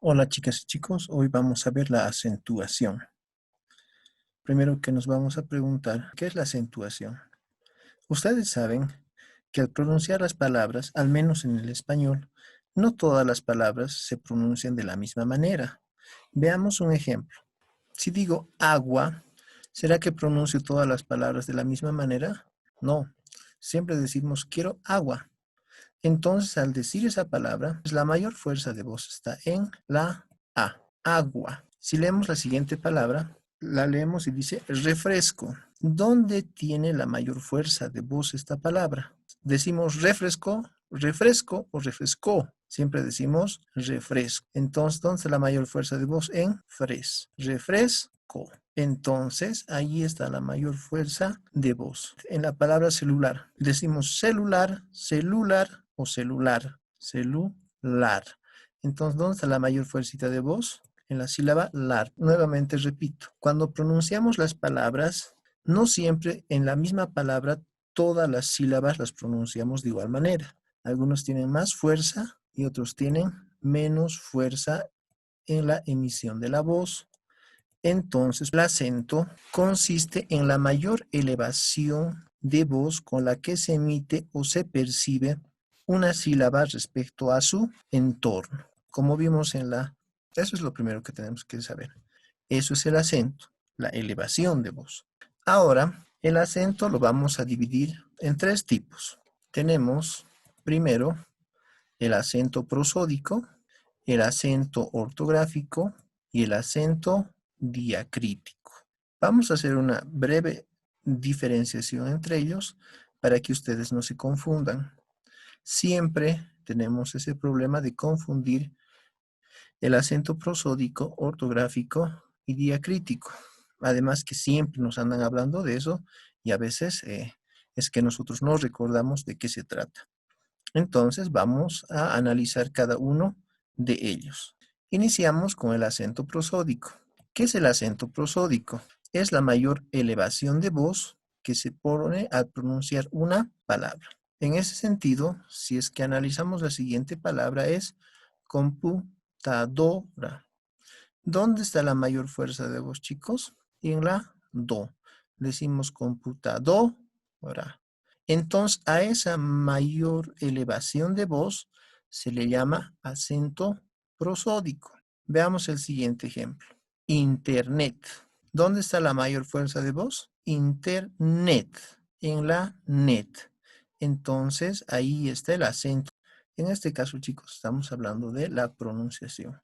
Hola chicas y chicos, hoy vamos a ver la acentuación. Primero que nos vamos a preguntar, ¿qué es la acentuación? Ustedes saben que al pronunciar las palabras, al menos en el español, no todas las palabras se pronuncian de la misma manera. Veamos un ejemplo. Si digo agua, ¿será que pronuncio todas las palabras de la misma manera? No, siempre decimos quiero agua. Entonces, al decir esa palabra, pues, la mayor fuerza de voz está en la A, agua. Si leemos la siguiente palabra, la leemos y dice refresco. ¿Dónde tiene la mayor fuerza de voz esta palabra? Decimos refresco, refresco o refrescó. Siempre decimos refresco. Entonces, ¿dónde está la mayor fuerza de voz? En fres. Refresco. Entonces, ahí está la mayor fuerza de voz. En la palabra celular, decimos celular, celular o celular, celular. Entonces, ¿dónde está la mayor fuerza de voz? En la sílaba lar. Nuevamente repito, cuando pronunciamos las palabras, no siempre en la misma palabra todas las sílabas las pronunciamos de igual manera. Algunos tienen más fuerza y otros tienen menos fuerza en la emisión de la voz. Entonces, el acento consiste en la mayor elevación de voz con la que se emite o se percibe una sílaba respecto a su entorno. Como vimos en la... Eso es lo primero que tenemos que saber. Eso es el acento, la elevación de voz. Ahora, el acento lo vamos a dividir en tres tipos. Tenemos, primero, el acento prosódico, el acento ortográfico y el acento diacrítico. Vamos a hacer una breve diferenciación entre ellos para que ustedes no se confundan. Siempre tenemos ese problema de confundir el acento prosódico, ortográfico y diacrítico. Además que siempre nos andan hablando de eso y a veces es que nosotros no recordamos de qué se trata. Entonces vamos a analizar cada uno de ellos. Iniciamos con el acento prosódico. ¿Qué es el acento prosódico? Es la mayor elevación de voz que se pone al pronunciar una palabra. En ese sentido, si es que analizamos la siguiente palabra es computadora. ¿Dónde está la mayor fuerza de voz, chicos? En la do. Decimos computadora. Entonces, a esa mayor elevación de voz se le llama acento prosódico. Veamos el siguiente ejemplo. Internet. ¿Dónde está la mayor fuerza de voz? Internet. En la net. Entonces, ahí está el acento. En este caso, chicos, estamos hablando de la pronunciación.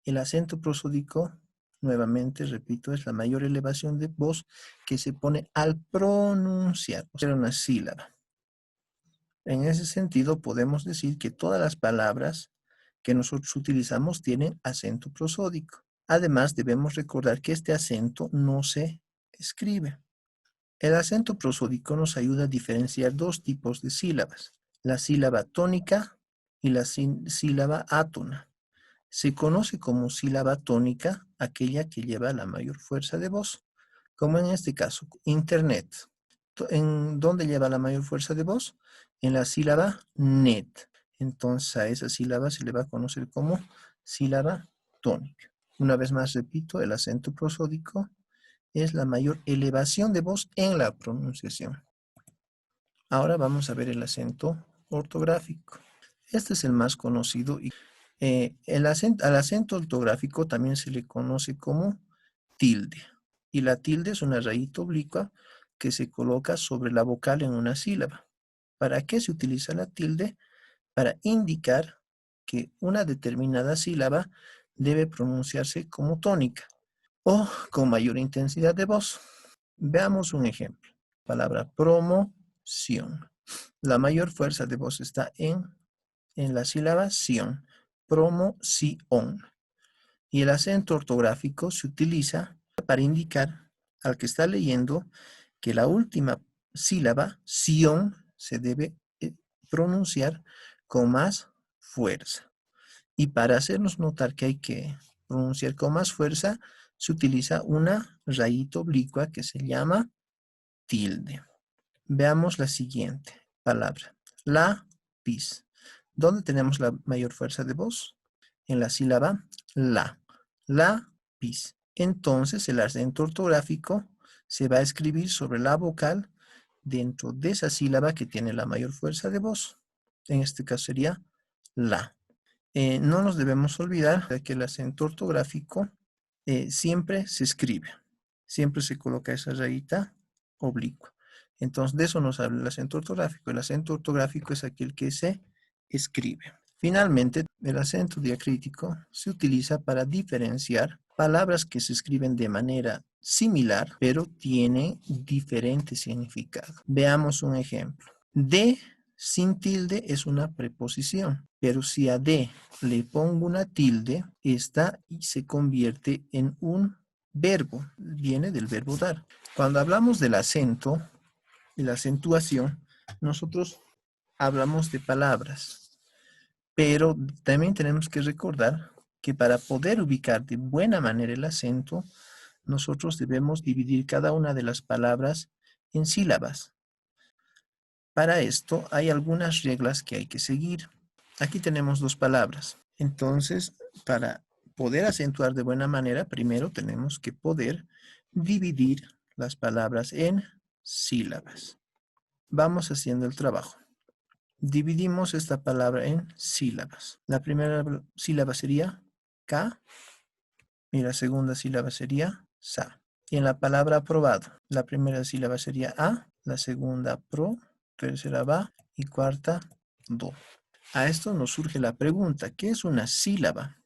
El acento prosódico, nuevamente repito, es la mayor elevación de voz que se pone al pronunciar, o sea, una sílaba. En ese sentido, podemos decir que todas las palabras que nosotros utilizamos tienen acento prosódico. Además, debemos recordar que este acento no se escribe. El acento prosódico nos ayuda a diferenciar dos tipos de sílabas, la sílaba tónica y la sílaba átona. Se conoce como sílaba tónica aquella que lleva la mayor fuerza de voz, como en este caso, internet. ¿En dónde lleva la mayor fuerza de voz? En la sílaba net. Entonces a esa sílaba se le va a conocer como sílaba tónica. Una vez más repito, el acento prosódico es la mayor elevación de voz en la pronunciación. Ahora vamos a ver el acento ortográfico. Este es el más conocido y al acento ortográfico también se le conoce como tilde. Y la tilde es una rayita oblicua que se coloca sobre la vocal en una sílaba. ¿Para qué se utiliza la tilde? Para indicar que una determinada sílaba debe pronunciarse como tónica o con mayor intensidad de voz. Veamos un ejemplo. Palabra promoción. La mayor fuerza de voz está en la sílaba sion, promoción. Y el acento ortográfico se utiliza para indicar al que está leyendo que la última sílaba, sion, se debe pronunciar con más fuerza. Y para hacernos notar que hay que pronunciar con más fuerza, se utiliza una rayita oblicua que se llama tilde. Veamos la siguiente palabra. Lápiz. ¿Dónde tenemos la mayor fuerza de voz? en la sílaba la. Lápiz. Entonces el acento ortográfico se va a escribir sobre la vocal dentro de esa sílaba que tiene la mayor fuerza de voz. En este caso sería la. No nos debemos olvidar de que el acento ortográfico siempre se escribe. Siempre se coloca esa rayita oblicua. Entonces, de eso nos habla el acento ortográfico. El acento ortográfico es aquel que se escribe. Finalmente, el acento diacrítico se utiliza para diferenciar palabras que se escriben de manera similar, pero tienen diferente significado. Veamos un ejemplo. De sin tilde es una preposición, pero si a de le pongo una tilde, esta se convierte en un verbo, viene del verbo dar. Cuando hablamos del acento y la acentuación, nosotros hablamos de palabras, pero también tenemos que recordar que para poder ubicar de buena manera el acento, nosotros debemos dividir cada una de las palabras en sílabas. Para esto hay algunas reglas que hay que seguir. Aquí tenemos dos palabras. Entonces, para poder acentuar de buena manera, primero tenemos que poder dividir las palabras en sílabas. Vamos haciendo el trabajo. Dividimos esta palabra en sílabas. La primera sílaba sería ka y la segunda sílaba sería sa. Y en la palabra aprobado, la primera sílaba sería a, la segunda pro, tercera va y cuarta do. A esto nos surge la pregunta, ¿qué es una sílaba?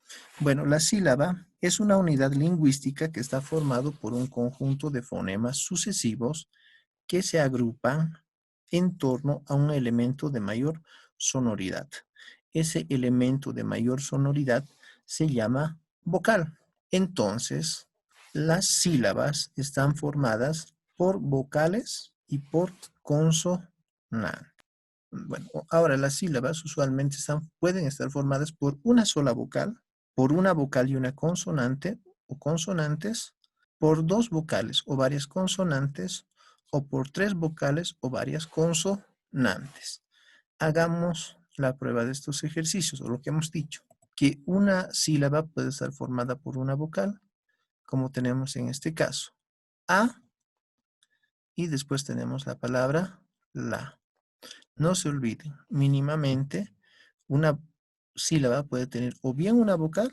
Bueno, la sílaba es una unidad lingüística que está formado por un conjunto de fonemas sucesivos que se agrupan en torno a un elemento de mayor sonoridad. Ese elemento de mayor sonoridad se llama vocal. Entonces, las sílabas están formadas por vocales y por consonantes. Bueno, ahora las sílabas usualmente pueden estar formadas por una sola vocal, por una vocal y una consonante o consonantes, por dos vocales o varias consonantes, o por tres vocales o varias consonantes. Hagamos la prueba de estos ejercicios, o lo que hemos dicho, que una sílaba puede estar formada por una vocal, como tenemos en este caso, a, y después tenemos la palabra la. No se olviden, mínimamente una sílaba puede tener o bien una vocal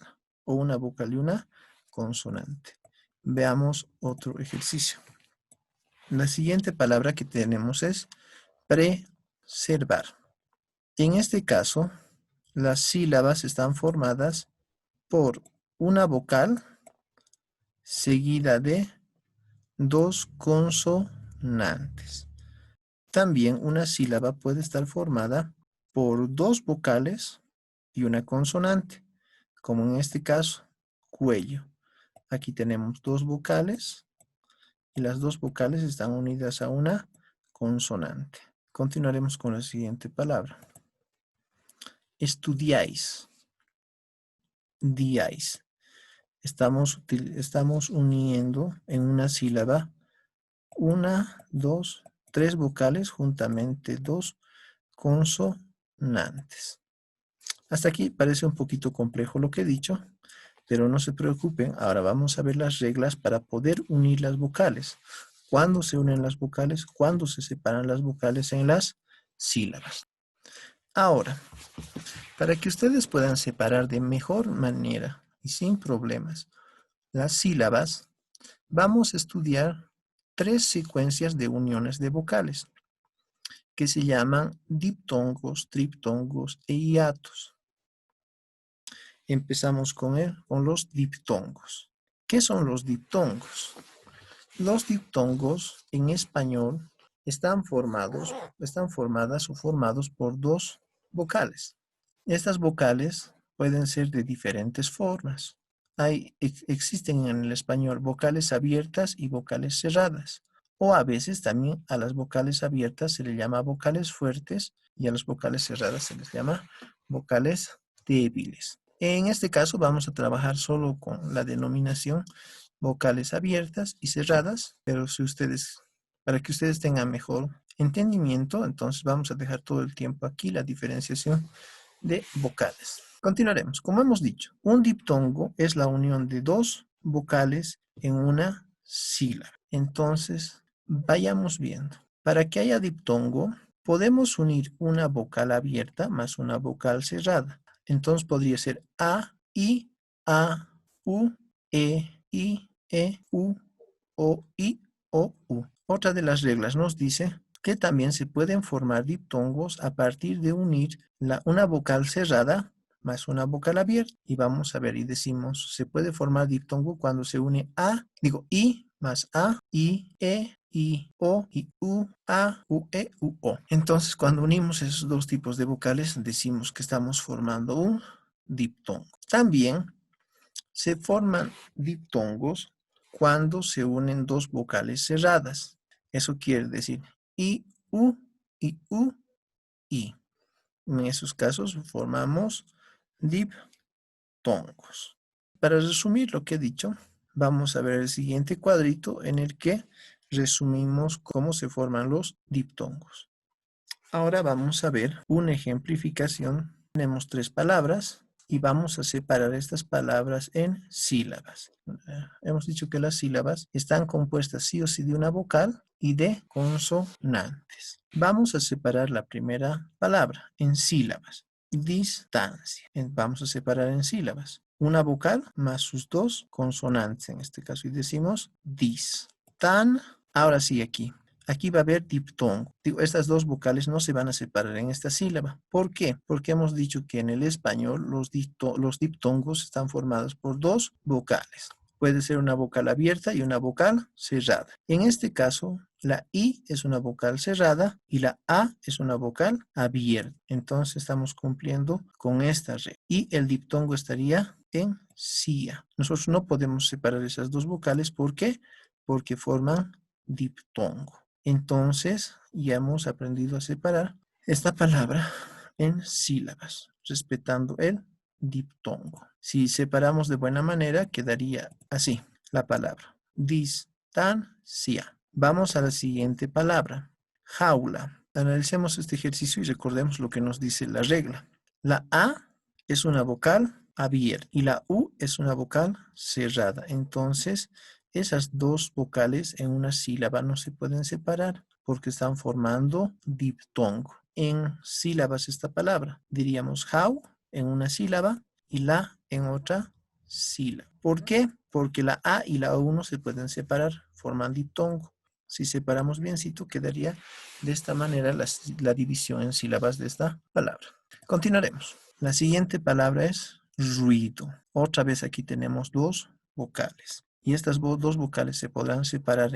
y una consonante. Veamos otro ejercicio. La siguiente palabra que tenemos es preservar. En este caso, las sílabas están formadas por una vocal seguida de dos consonantes. También una sílaba puede estar formada por dos vocales y una consonante, como en este caso, cuello. Aquí tenemos dos vocales y las dos vocales están unidas a una consonante. Continuaremos con la siguiente palabra. Estudiáis. Diáis. Estamos uniendo en una sílaba una, dos, tres vocales juntamente dos consonantes. Hasta aquí parece un poquito complejo lo que he dicho, pero no se preocupen. Ahora vamos a ver las reglas para poder unir las vocales. ¿Cuándo se unen las vocales? ¿Cuándo se separan las vocales en las sílabas? Ahora, para que ustedes puedan separar de mejor manera y sin problemas las sílabas, vamos a estudiar tres secuencias de uniones de vocales que se llaman diptongos, triptongos e hiatos. Empezamos con los diptongos. ¿Qué son los diptongos? Los diptongos en español están formadas o formados por dos vocales. Estas vocales pueden ser de diferentes formas. Existen en el español vocales abiertas y vocales cerradas. O a veces también a las vocales abiertas se les llama vocales fuertes y a las vocales cerradas se les llama vocales débiles. En este caso vamos a trabajar solo con la denominación vocales abiertas y cerradas, pero para que ustedes tengan mejor entendimiento, entonces vamos a dejar todo el tiempo aquí la diferenciación de vocales. Continuaremos. Como hemos dicho, un diptongo es la unión de dos vocales en una sílaba. Entonces, vayamos viendo. Para que haya diptongo, podemos unir una vocal abierta más una vocal cerrada. Entonces podría ser A, I, A, U, I, U, O, I, O, U. Otra de las reglas nos dice que también se pueden formar diptongos a partir de unir una vocal cerrada más una vocal abierta. Y vamos a ver y decimos, se puede formar diptongo cuando se une I más A, I, O, I, U, A, U, U, O. Entonces, cuando unimos esos dos tipos de vocales, decimos que estamos formando un diptongo. También se forman diptongos cuando se unen dos vocales cerradas. Eso quiere decir I, U, I. En esos casos formamos diptongos. Para resumir lo que he dicho, vamos a ver el siguiente cuadrito en el que resumimos cómo se forman los diptongos. Ahora vamos a ver una ejemplificación. Tenemos 3 palabras y vamos a separar estas palabras en sílabas. Hemos dicho que las sílabas están compuestas sí o sí de una vocal y de consonantes. Vamos a separar la primera palabra en sílabas. Distancia. Vamos a separar en sílabas. Una vocal más sus dos consonantes en este caso y decimos dis. Tan. Ahora sí aquí. Aquí va a haber diptongo. Estas dos vocales no se van a separar en esta sílaba. ¿Por qué? Porque hemos dicho que en el español los diptongos están formados por dos vocales. Puede ser una vocal abierta y una vocal cerrada. En este caso, la I es una vocal cerrada y la A es una vocal abierta. Entonces estamos cumpliendo con esta regla. Y el diptongo estaría en cia. Nosotros no podemos separar esas dos vocales. ¿Por qué? Porque forman diptongo. Entonces, ya hemos aprendido a separar esta palabra en sílabas, respetando el diptongo. Si separamos de buena manera, quedaría así la palabra. Distancia. Vamos a la siguiente palabra. Jaula. Analicemos este ejercicio y recordemos lo que nos dice la regla. La A es una vocal abierta y la U es una vocal cerrada. Entonces, esas dos vocales en una sílaba no se pueden separar porque están formando diptongo. En sílabas esta palabra. Diríamos how en una sílaba y la en otra sílaba. ¿Por qué? Porque la A y la U no se pueden separar, forman diptongo. Si separamos biencito, quedaría de esta manera la división en sílabas de esta palabra. Continuaremos. La siguiente palabra es ruido. Otra vez aquí tenemos dos vocales. Y estas dos vocales se podrán separar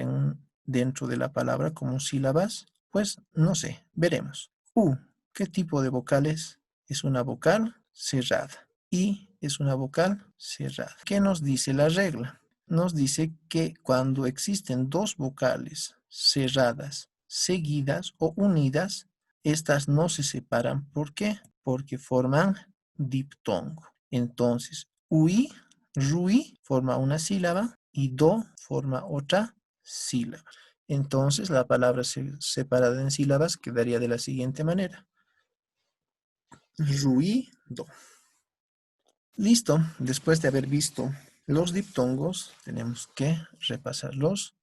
dentro de la palabra como sílabas. Pues no sé, veremos. U. ¿Qué tipo de vocal es? Es una vocal cerrada. I es una vocal cerrada. ¿Qué nos dice la regla? Nos dice que cuando existen dos vocales cerradas, seguidas o unidas, estas no se separan. ¿Por qué? Porque forman diptongo. Entonces, UI, RUI forma una sílaba y DO forma otra sílaba. Entonces, la palabra separada en sílabas quedaría de la siguiente manera. Ruido. Listo. Después de haber visto los diptongos, tenemos que repasar los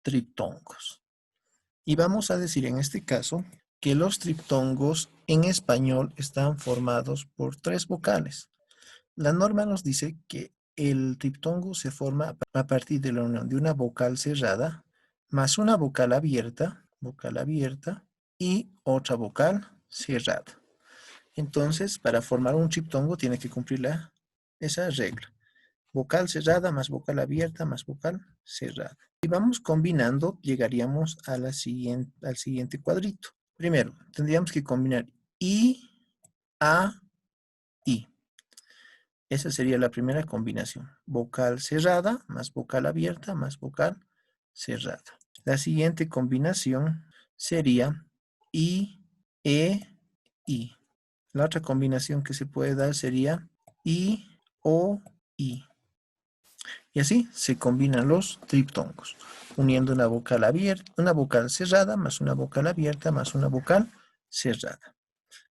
triptongos. Y vamos a decir en este caso que los triptongos en español están formados por 3 vocales. La norma nos dice que el triptongo se forma a partir de la unión de una vocal cerrada más una vocal abierta y otra vocal cerrada. Entonces, para formar un triptongo tiene que cumplir esa regla. Vocal cerrada más vocal abierta más vocal cerrada. Si vamos combinando, llegaríamos al siguiente cuadrito. Primero, tendríamos que combinar I, A, I. Esa sería la primera combinación. Vocal cerrada más vocal abierta más vocal cerrada. La siguiente combinación sería I, I. La otra combinación que se puede dar sería I, O, I. Y así se combinan los triptongos, uniendo una vocal abierta, una vocal cerrada más una vocal abierta más una vocal cerrada.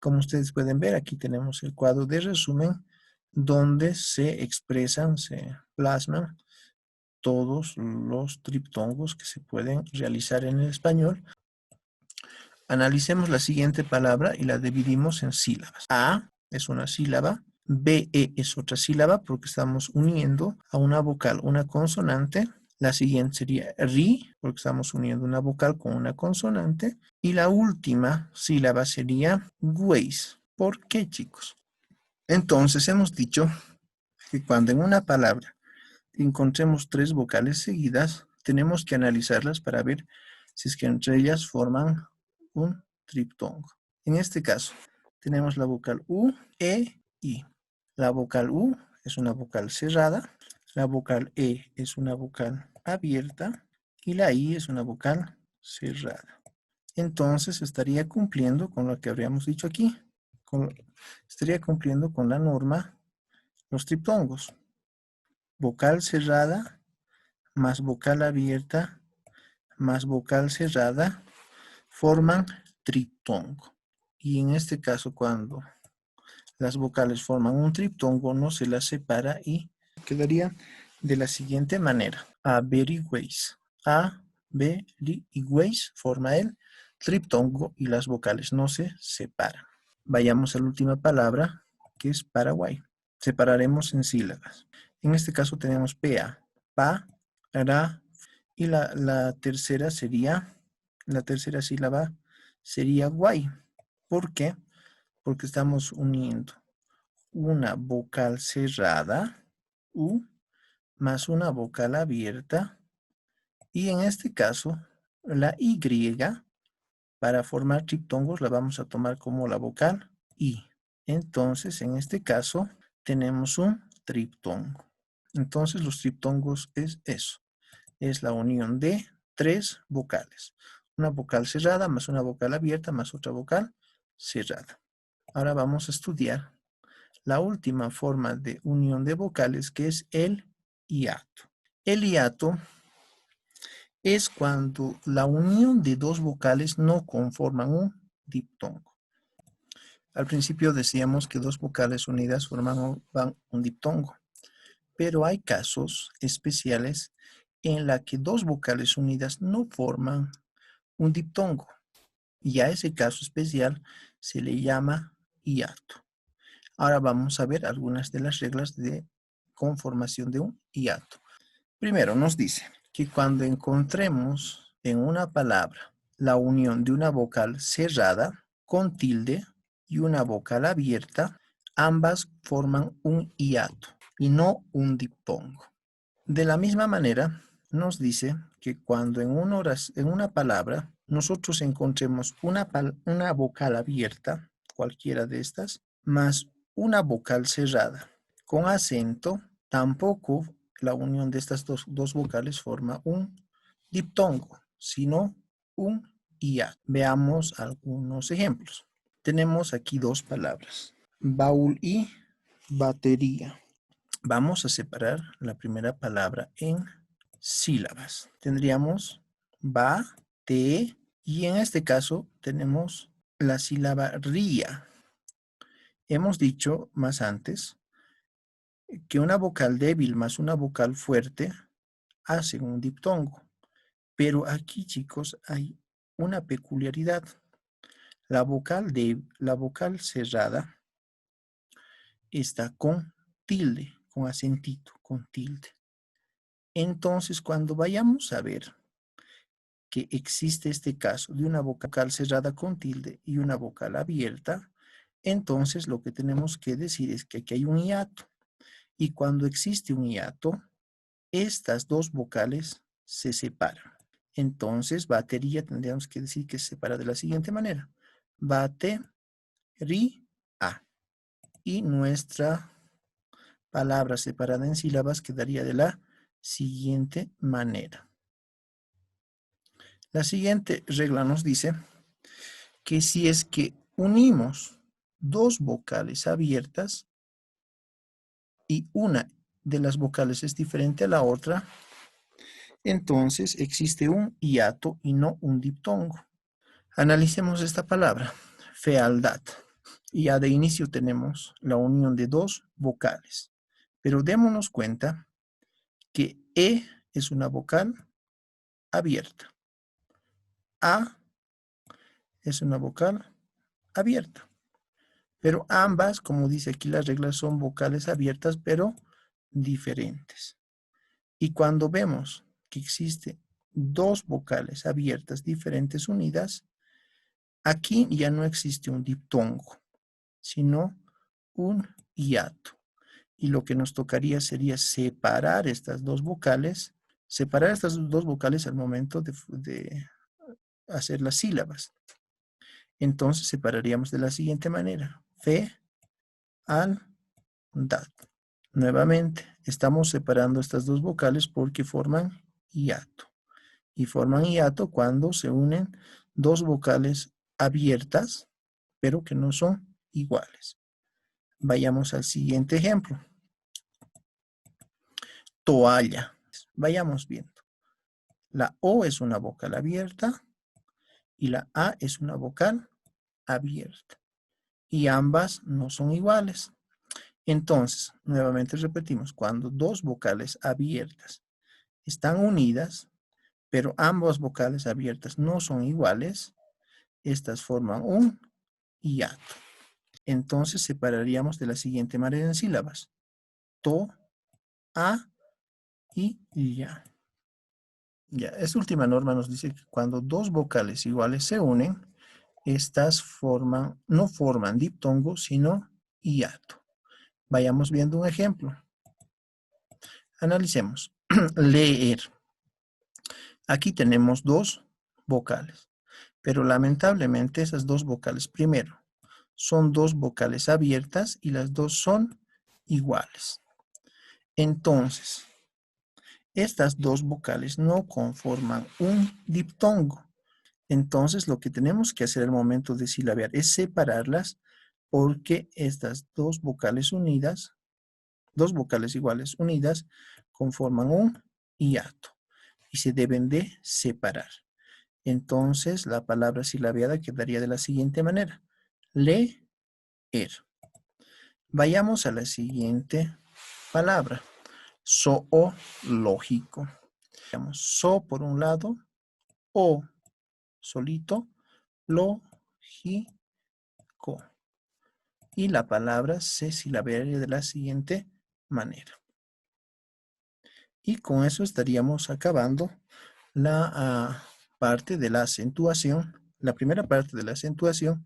Como ustedes pueden ver, aquí tenemos el cuadro de resumen donde se expresan, se plasman todos los triptongos que se pueden realizar en el español. Analicemos la siguiente palabra y la dividimos en sílabas. A es una sílaba, BE es otra sílaba porque estamos uniendo a una vocal una consonante. La siguiente sería RI porque estamos uniendo una vocal con una consonante. Y la última sílaba sería GUEIS. ¿Por qué, chicos? Entonces hemos dicho que cuando en una palabra encontremos tres vocales seguidas, tenemos que analizarlas para ver si es que entre ellas forman un triptongo. En este caso, tenemos la vocal U, E, I. La vocal U es una vocal cerrada, la vocal E es una vocal abierta y la I es una vocal cerrada. Entonces estaría cumpliendo con lo que habríamos dicho aquí. Estaría cumpliendo con la norma los triptongos. Vocal cerrada más vocal abierta más vocal cerrada forman triptongo. Y en este caso, cuando las vocales forman un triptongo, no se las separa y quedaría de la siguiente manera. Averigüéis. Averigüéis forma el triptongo y las vocales no se separan. Vayamos a la última palabra, que es Paraguay. Separaremos en sílabas. En este caso tenemos PA, pa, ra, y la tercera sílaba sería guay. ¿Por qué? Porque estamos uniendo una vocal cerrada, U, más una vocal abierta, y en este caso, la Y, para formar triptongos, la vamos a tomar como la vocal I. Entonces, en este caso, tenemos un triptongo. Entonces, los triptongos es eso. Es la unión de tres vocales. Una vocal cerrada más una vocal abierta más otra vocal cerrada. Ahora vamos a estudiar la última forma de unión de vocales, que es el hiato. El hiato es cuando la unión de dos vocales no conforman un diptongo. Al principio decíamos que dos vocales unidas forman un diptongo, pero hay casos especiales en la que dos vocales unidas no forman un diptongo, y a ese caso especial se le llama hiato. Ahora vamos a ver algunas de las reglas de conformación de un hiato. Primero nos dice que cuando encontremos en una palabra la unión de una vocal cerrada con tilde y una vocal abierta, ambas forman un hiato y no un diptongo. De la misma manera, nos dice que cuando en una palabra nosotros encontremos una vocal abierta, cualquiera de estas, más una vocal cerrada con acento, tampoco la unión de estas dos vocales forma un diptongo, sino un hiato. Veamos algunos ejemplos. Tenemos aquí dos palabras, baúl y batería. Vamos a separar la primera palabra en sílabas. Tendríamos ba, te, y en este caso tenemos la sílaba ría. Hemos dicho más antes que una vocal débil más una vocal fuerte hacen un diptongo. Pero aquí, chicos, hay una peculiaridad. La vocal cerrada está con tilde, con acentito, con tilde. Entonces, cuando vayamos a ver que existe este caso de una vocal cerrada con tilde y una vocal abierta, entonces lo que tenemos que decir es que aquí hay un hiato. Y cuando existe un hiato, estas dos vocales se separan. Entonces, batería tendríamos que decir que se separa de la siguiente manera. Bate, ri, a. Y nuestra palabra separada en sílabas quedaría de la siguiente manera. La siguiente regla nos dice que si es que unimos dos vocales abiertas y una de las vocales es diferente a la otra, entonces existe un hiato y no un diptongo. Analicemos esta palabra, fealdad. Y ya de inicio tenemos la unión de dos vocales. Pero démonos cuenta que E es una vocal abierta. A es una vocal abierta. Pero ambas, como dice aquí las reglas, son vocales abiertas, pero diferentes. Y cuando vemos que existe dos vocales abiertas diferentes unidas, aquí ya no existe un diptongo, sino un hiato. Y lo que nos tocaría sería separar estas dos vocales al momento de hacer las sílabas. Entonces separaríamos de la siguiente manera. Fe, al, dat. Nuevamente, estamos separando estas dos vocales porque forman hiato. Y forman hiato cuando se unen dos vocales abiertas, pero que no son iguales. Vayamos al siguiente ejemplo. Toalla. Vayamos viendo. La O es una vocal abierta y la A es una vocal abierta. Y ambas no son iguales. Entonces, nuevamente repetimos, cuando dos vocales abiertas están unidas, pero ambas vocales abiertas no son iguales, estas forman un hiato. Entonces separaríamos de la siguiente manera en sílabas. To, a y ya. Ya, esta última norma nos dice que cuando dos vocales iguales se unen, estas no forman diptongo, sino hiato. Vayamos viendo un ejemplo. Analicemos. Leer. Aquí tenemos dos vocales, pero lamentablemente esas dos vocales, primero, son dos vocales abiertas y las dos son iguales. Entonces, estas dos vocales no conforman un diptongo. Entonces, lo que tenemos que hacer al momento de silabear es separarlas porque estas dos vocales unidas, dos vocales iguales unidas, conforman un hiato y se deben de separar. Entonces, la palabra silabeada quedaría de la siguiente manera. Leer. Vayamos a la siguiente palabra. Zoológico. So por un lado, o solito, lógico. Y la palabra se silabearía de la siguiente manera. Y con eso estaríamos acabando la parte de la acentuación, la primera parte de la acentuación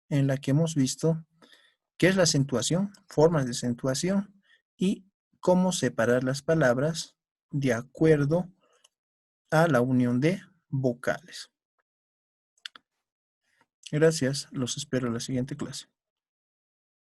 en la que hemos visto qué es la acentuación, formas de acentuación y cómo separar las palabras de acuerdo a la unión de vocales. Gracias, los espero en la siguiente clase.